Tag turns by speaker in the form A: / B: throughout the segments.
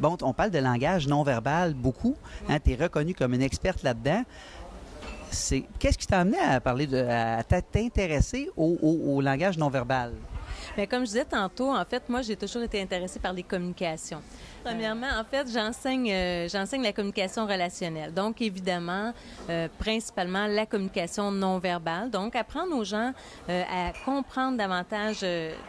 A: bon, on parle de langage non-verbal beaucoup. Hein, tu es reconnue comme une experte là-dedans. Qu'est-ce qui t'a amené à à t'intéresser au langage non-verbal?
B: Bien, comme je disais tantôt, en fait, moi, j'ai toujours été intéressée par les communications. Premièrement, en fait, j'enseigne la communication relationnelle. Donc, évidemment, principalement la communication non verbale. Donc, apprendre aux gens à comprendre davantage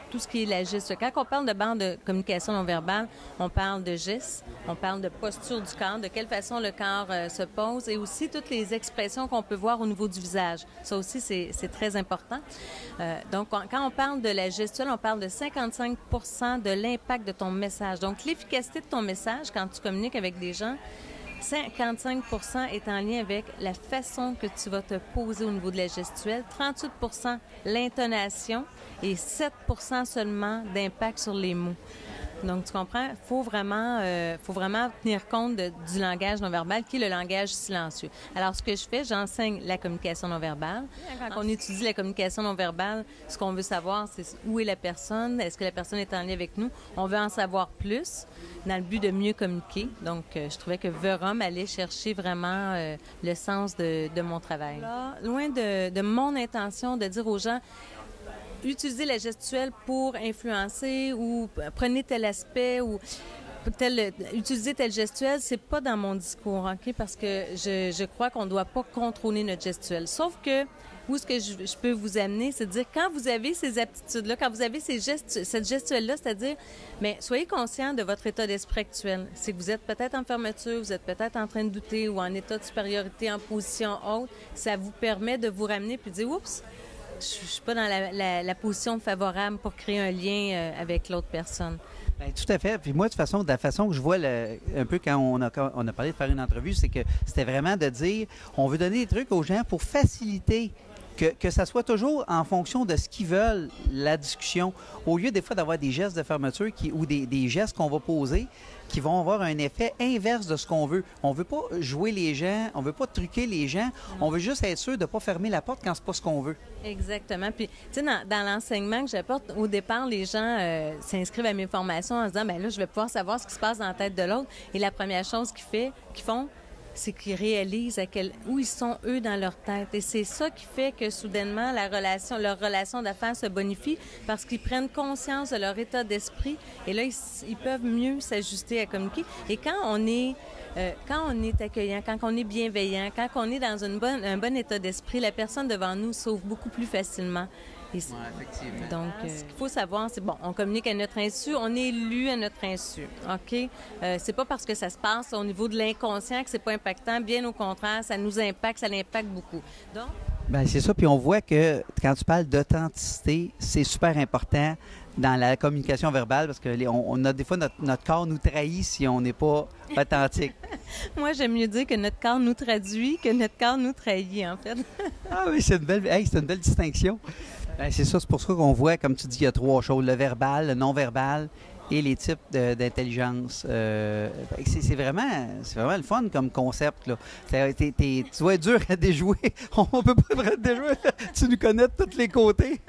B: tout ce qui est la geste. Quand on parle de bande de communication non verbale, on parle de gestes, on parle de posture du corps, de quelle façon le corps se pose et aussi toutes les expressions qu'on peut voir au niveau du visage. Ça aussi, c'est très important. Donc, quand on parle de la gestuelle, on parle de 55 de l'impact de ton message. Donc, l'efficacité de ton message quand tu communiques avec des gens, 55 est en lien avec la façon que tu vas te poser au niveau de la gestuelle, 38 l'intonation et 7 seulement d'impact sur les mots. Donc, tu comprends? Faut vraiment tenir compte du langage non-verbal, qui est le langage silencieux. Alors, ce que je fais, j'enseigne la communication non-verbale. Quand on étudie la communication non-verbale, ce qu'on veut savoir, c'est où est la personne, est-ce que la personne est en lien avec nous. On veut en savoir plus dans le but de mieux communiquer. Donc, je trouvais que Verum allait chercher vraiment le sens de mon travail. Là, loin de mon intention de dire aux gens, utiliser la gestuelle pour influencer ou prenez tel aspect ou utiliser tel gestuelle, c'est pas dans mon discours, OK? Parce que je crois qu'on ne doit pas contrôler notre gestuelle. Sauf que où ce que je peux vous amener, c'est de dire, quand vous avez ces aptitudes-là, quand vous avez cette gestuelle-là, c'est-à-dire, mais soyez conscient de votre état d'esprit actuel. C'est que vous êtes peut-être en fermeture, vous êtes peut-être en train de douter ou en état de supériorité, en position haute. Ça vous permet de vous ramener puis de dire, oups, je suis pas dans la position favorable pour créer un lien avec l'autre personne.
A: Bien, tout à fait. Puis moi, de la façon que je vois un peu quand on a parlé de faire une entrevue, c'est que c'était vraiment de dire, on veut donner des trucs aux gens pour faciliter que ça soit toujours en fonction de ce qu'ils veulent, la discussion, au lieu des fois d'avoir des gestes de fermeture ou des gestes qu'on va poser qui vont avoir un effet inverse de ce qu'on veut. On veut pas jouer les gens, on veut pas truquer les gens, on veut juste être sûr de ne pas fermer la porte quand c'est pas ce qu'on veut.
B: Exactement. Puis, tu sais, dans l'enseignement que j'apporte, au départ, les gens s'inscrivent à mes formations en se disant, bien là, je vais pouvoir savoir ce qui se passe dans la tête de l'autre. Et la première chose qu'ils font, c'est qu'ils réalisent où ils sont, eux, dans leur tête. Et c'est ça qui fait que, soudainement, leur relation d'affaires se bonifie parce qu'ils prennent conscience de leur état d'esprit. Et là, ils peuvent mieux s'ajuster à communiquer. Et quand on est accueillant, quand on est bienveillant, quand on est dans un bon état d'esprit, la personne devant nous s'ouvre beaucoup plus facilement.
A: Oui, effectivement.
B: Donc, ce qu'il faut savoir, c'est, on communique à notre insu, on est lu à notre insu, OK? C'est pas parce que ça se passe au niveau de l'inconscient que c'est pas impactant. Bien au contraire, ça nous impacte, ça l'impacte beaucoup. Donc...
A: Bien, c'est ça. Puis on voit que quand tu parles d'authenticité, c'est super important dans la communication verbale parce que on a des fois notre corps nous trahit si on n'est pas authentique.
B: Moi, j'aime mieux dire que notre corps nous traduit que notre corps nous trahit, en fait.
A: Ah oui, c'est une belle distinction. Bien, c'est ça, c'est pour ça qu'on voit, comme tu dis, il y a 3 choses, le verbal, le non-verbal et les types d'intelligence. C'est vraiment le fun comme concept, là. Tu dois être dur à déjouer. On peut pas vraiment te déjouer. Tu nous connais de tous les côtés.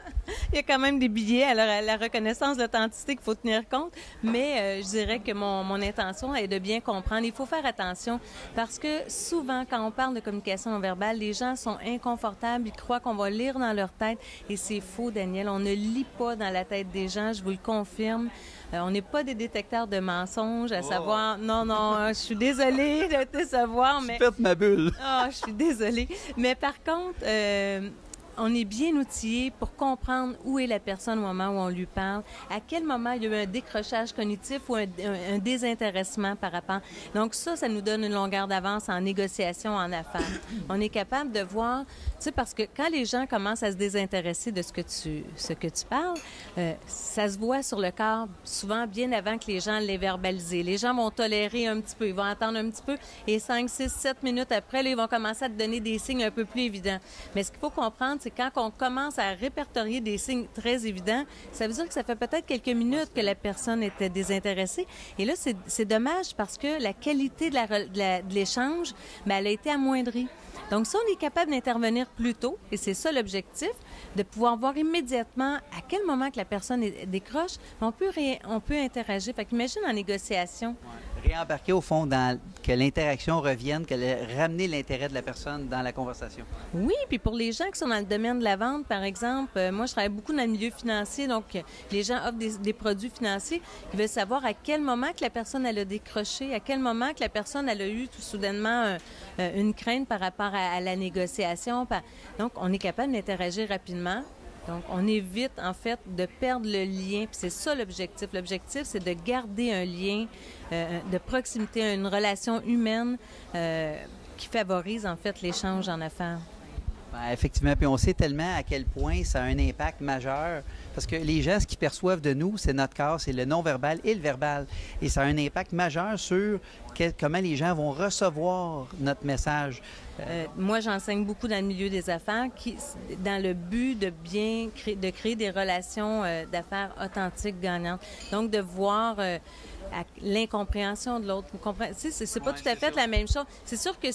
B: Il y a quand même des billets à la reconnaissance d'authenticité qu'il faut tenir compte, mais je dirais que mon intention est de bien comprendre. Il faut faire attention parce que souvent, quand on parle de communication non verbale, les gens sont inconfortables, ils croient qu'on va lire dans leur tête et c'est faux, Daniel. On ne lit pas dans la tête des gens, je vous le confirme. On n'est pas des détecteurs de mensonges à savoir... Non, je suis désolée de te savoir, mais...
A: Tu pètes ma bulle.
B: Je suis désolée. Mais par contre... on est bien outillé pour comprendre où est la personne au moment où on lui parle, à quel moment il y a eu un décrochage cognitif ou un désintéressement par rapport. Donc ça nous donne une longueur d'avance en négociation, en affaires. On est capable de voir, tu sais, parce que quand les gens commencent à se désintéresser de ce que tu parles, ça se voit sur le corps souvent bien avant que les gens l'aient verbalisé. Les gens vont tolérer un petit peu, ils vont attendre un petit peu et 5, 6, 7 minutes après, là, ils vont commencer à te donner des signes un peu plus évidents. Mais ce qu'il faut comprendre, c'est quand on commence à répertorier des signes très évidents, ça veut dire que ça fait peut-être quelques minutes que la personne était désintéressée. Et là, c'est dommage parce que la qualité de l'échange, elle a été amoindrie. Donc, si on est capable d'intervenir plus tôt, et c'est ça l'objectif, de pouvoir voir immédiatement à quel moment que la personne décroche, on peut interagir. Fait qu'imagine en négociation,
A: Réembarquer au fond dans que l'interaction revienne, ramener l'intérêt de la personne dans la conversation.
B: Oui, puis pour les gens qui sont dans le domaine de la vente, par exemple, moi, je travaille beaucoup dans le milieu financier, donc les gens offrent des produits financiers. Ils veulent savoir à quel moment que la personne, elle a décroché, à quel moment que la personne, elle a eu tout soudainement une crainte par rapport à la négociation. Donc, on est capable d'interagir rapidement. Donc, on évite, en fait, de perdre le lien. Puis c'est ça l'objectif. L'objectif, c'est de garder un lien de proximité, une relation humaine qui favorise, en fait, l'échange en affaires.
A: Ben, effectivement, puis on sait tellement à quel point ça a un impact majeur, parce que les gens, ce qu'ils perçoivent de nous, c'est notre corps, c'est le non-verbal et le verbal. Et ça a un impact majeur sur comment les gens vont recevoir notre message.
B: Moi, j'enseigne beaucoup dans le milieu des affaires, dans le but de de créer des relations d'affaires authentiques, gagnantes. Donc, de voir l'incompréhension de l'autre. C'est pas tout à fait la même chose. C'est sûr que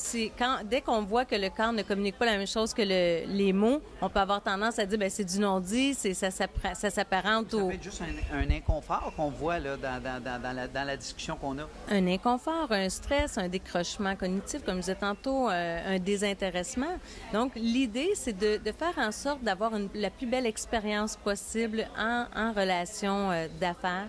B: dès qu'on voit que le corps ne communique pas la même chose que les mots, on peut avoir tendance à dire ben c'est du non-dit, ça s'apparente au...
A: Ça peut être juste un inconfort qu'on voit là, dans la discussion qu'on a.
B: Un inconfort, un stress, un décrochement cognitif, comme je disais tantôt, un désintéressement. Donc, l'idée, c'est de faire en sorte d'avoir la plus belle expérience possible en relation d'affaires.